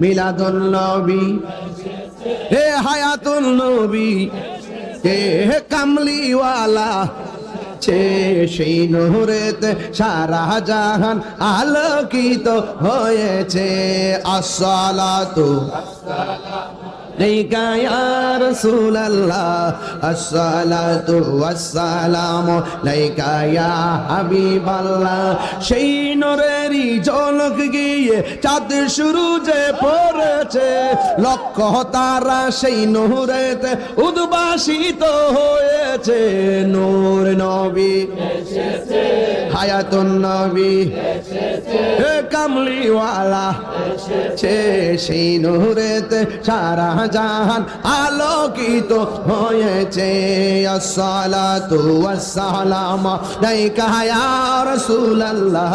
মিলাদুন নবী হে হায়াতুন নবী হে কামলিওয়ালা সেই নূরেতে সারা জাহান আলোকিত হয়েছে আসসালাতু আলাইকা ইয়া রাসূলুল্লাহ আসসালাতু ওয়াসসালামু আলাইকা ইয়া হাবিবাল্লাহ সেই নূরেরই ঝলক গিয়ে চাঁদ সূরজে পড়েছে লক্ষ তারা সেই নূরেতে উদ্ভাসিত হয়েছে নূর নবী এসেছে হায়াতুন নবী এসেছে কামলিওয়ালা এসেছে সেই নূরেতে সারা জাহান আলোকিত হয়েছে আসসালাতু ওয়াসসালামু আলাইকা ইয়া রাসূলুল্লাহ